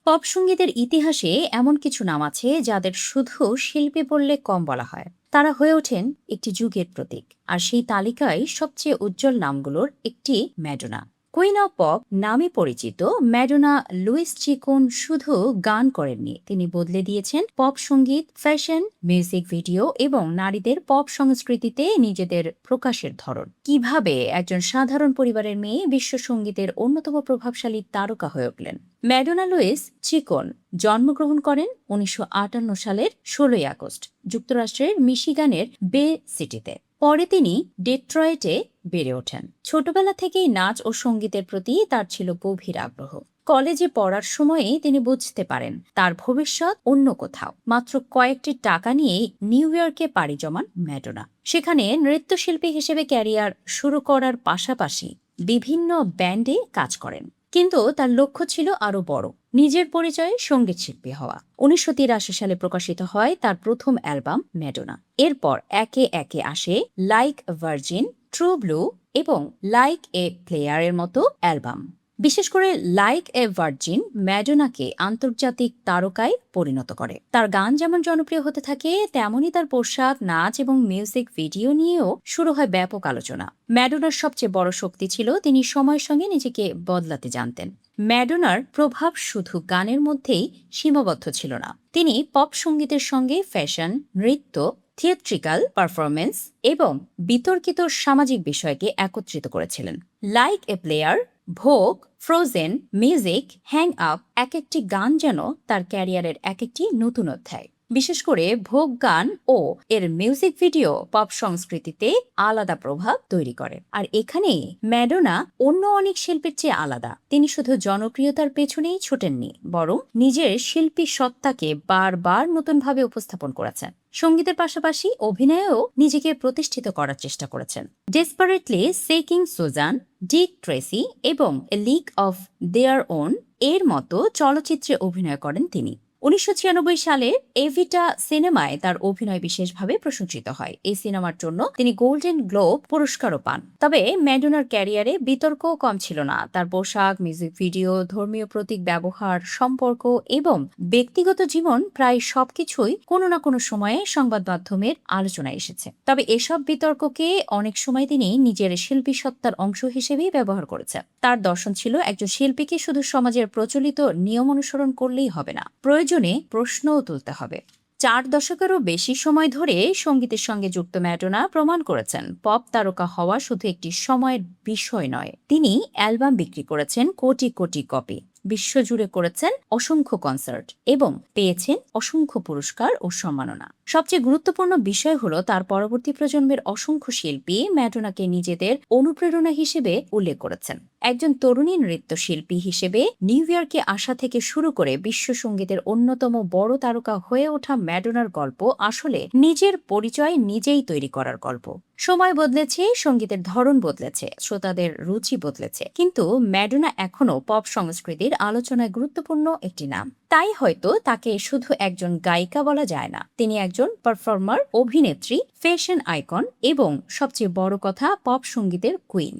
Pop সঙ্গীতের ইতিহাসে এমন কিছু নাম আছে যাদের শুধু শিল্পী বললে কম বলা হয়। তারা হয়ে ওঠেন একটি যুগের প্রতীক। আর সেই তালিকায় সবচেয়ে উজ্জ্বল নামগুলোর একটি ম্যাডোনা। কুইন অফ পপ নামে পরিচিত ম্যাডোনা লুইস চিকন শুধু গান করেননি, তিনি বদলে দিয়েছেন পপ সঙ্গীত, ফ্যাশন, মিউজিক ভিডিও এবং নারীদের পপ সংস্কৃতিতে নিজেদের প্রকাশের ধরন। কিভাবে একজন সাধারণ পরিবারের মেয়ে বিশ্ব সঙ্গীতের অন্যতম প্রভাবশালী তারকা হয়ে উঠলেন। ম্যাডোনা লুইস চিকন জন্মগ্রহণ করেন ১৯৫৮ সালের ১৬ই আগস্ট যুক্তরাষ্ট্রের মিশিগানের বে সিটিতে। পরে তিনি ডেট্রয়েটে বেড়ে ওঠেন। ছোটবেলা থেকেই নাচ ও সঙ্গীতের প্রতি তার ছিল গভীর আগ্রহ। কলেজে পড়ার সময়েই তিনি বুঝতে পারেন তার ভবিষ্যৎ অন্য কোথাও। মাত্র কয়েকটি টাকা নিয়েই নিউ ইয়র্কে পাড়ি জমান ম্যাডোনা। সেখানে নৃত্যশিল্পী হিসেবে ক্যারিয়ার শুরু করার পাশাপাশি বিভিন্ন ব্যান্ডে কাজ করেন। কিন্তু তার লক্ষ্য ছিল আরও বড়, নিজের পরিচয়ে সঙ্গীত শিল্পী হওয়া। ১৯৮৩ সালে প্রকাশিত হয় তার প্রথম অ্যালবাম ম্যাডোনা। এরপর একে একে আসে লাইক ভার্জিন, ট্রু ব্লু এবং লাইক এ প্লেয়ারের মতো অ্যালবাম। বিশেষ করে লাইক এ ভার্জিন ম্যাডোনাকে আন্তর্জাতিক তারকায় পরিণত করে। তার গান যেমন জনপ্রিয় হতে থাকে, তেমনই তার পোশাক, নাচ এবং মিউজিক ভিডিও নিয়েও শুরু হয় ব্যাপক আলোচনা। ম্যাডোনার সবচেয়ে বড় শক্তি ছিল তিনি সময়ের সঙ্গে নিজেকে বদলাতে জানতেন। ম্যাডোনার প্রভাব শুধু গানের মধ্যেই সীমাবদ্ধ ছিল না, তিনি পপ সঙ্গীতের সঙ্গে ফ্যাশন, নৃত্য, থিয়েট্রিক্যাল পারফরমেন্স এবং বিতর্কিত সামাজিক বিষয়কে একত্রিত করেছিলেন। লাইক এ প্লেয়ার, ভোগ, ফ্রোজেন, মিউজিক, হ্যাং আপ, এক একটি গান যেন তার ক্যারিয়ারের এক একটি নতুন অধ্যায়। বিশেষ করে ভোগ গান ও এর মিউজিক ভিডিও পপ সংস্কৃতিতে আলাদা প্রভাব তৈরি করে। আর এখানেই ম্যাডোনা অন্য অনেক শিল্পীর চেয়ে আলাদা। তিনি শুধু জনপ্রিয়তার পেছনেই ছোটেননি, বরং নিজের শিল্পী সত্তাকে বারবার নতুনভাবে উপস্থাপন করেছেন। সঙ্গীতের পাশাপাশি অভিনয়েও নিজেকে প্রতিষ্ঠিত করার চেষ্টা করেছেন। ডেসপারেটলি সেকিং সুজান, ডিক ট্রেসি এবং এ লিগ অফ দেয়ার ওন এর মতো চলচ্চিত্রে অভিনয় করেন তিনি। ১৯৯৬ সালে এভিটা সিনেমায় তার অভিনয় বিশেষভাবে প্রশংসিত হয়। এই সিনেমার জন্য তিনি গোল্ডেন গ্লোব পুরস্কারও পান। তবে ম্যাডোনার ক্যারিয়ারে বিতর্কও কম ছিল না। তার পোশাক, মিউজিক ভিডিও, ধর্মীয় প্রতীক ব্যবহার, সম্পর্ক এবং ব্যক্তিগত জীবন প্রায় সবকিছুই কোনো না কোনো সময়ে সংবাদ মাধ্যমের আলোচনায় এসেছে। তবে এসব বিতর্ককে অনেক সময় তিনি নিজের শিল্পী সত্তার অংশ হিসেবেই ব্যবহার করেছেন। তার দর্শন ছিল একজন শিল্পীকে শুধু সমাজের প্রচলিত নিয়ম অনুসরণ করলেই হবে না, প্রয়োজনে প্রশ্নও তুলতে হবে। ৪ দশকেরও বেশি সময় ধরে সঙ্গীতের সঙ্গে যুক্ত ম্যাডোনা প্রমাণ করেছেন পপ তারকা হওয়া শুধু একটি সময়ের বিষয় নয়। তিনি অ্যালবাম বিক্রি করেছেন কোটি কোটি কপি, বিশ্বজুড়ে করেছেন অসংখ্য কনসার্ট এবং পেয়েছেন অসংখ্য পুরস্কার ও সম্মাননা। সবচেয়ে গুরুত্বপূর্ণ বিষয় হলো তার পরবর্তী প্রজন্মের অসংখ্য শিল্পী ম্যাডোনাকে নিজেদের অনুপ্রেরণা হিসেবে উল্লেখ করেছেন। একজন তরুণী নৃত্যশিল্পী হিসেবে নিউ ইয়র্কে আসা থেকে শুরু করে বিশ্ব সঙ্গীতের অন্যতম বড় তারকা হয়ে ওঠা ম্যাডোনার গল্প আসলে নিজের পরিচয় নিজেই তৈরি করার গল্প। সময় বদলেছে, সঙ্গীতের ধরন বদলেছে, শ্রোতাদের রুচি বদলেছে, কিন্তু ম্যাডোনা এখনো পপ সংস্কৃতির আলোচনায় গুরুত্বপূর্ণ একটি নাম। তাই হয়তো তাকে শুধু একজন গায়িকা বলা যায় না, তিনি একজন পারফর্মার, অভিনেত্রী, ফ্যাশন আইকন এবং সবচেয়ে বড় কথা পপ সঙ্গীতের কুইন।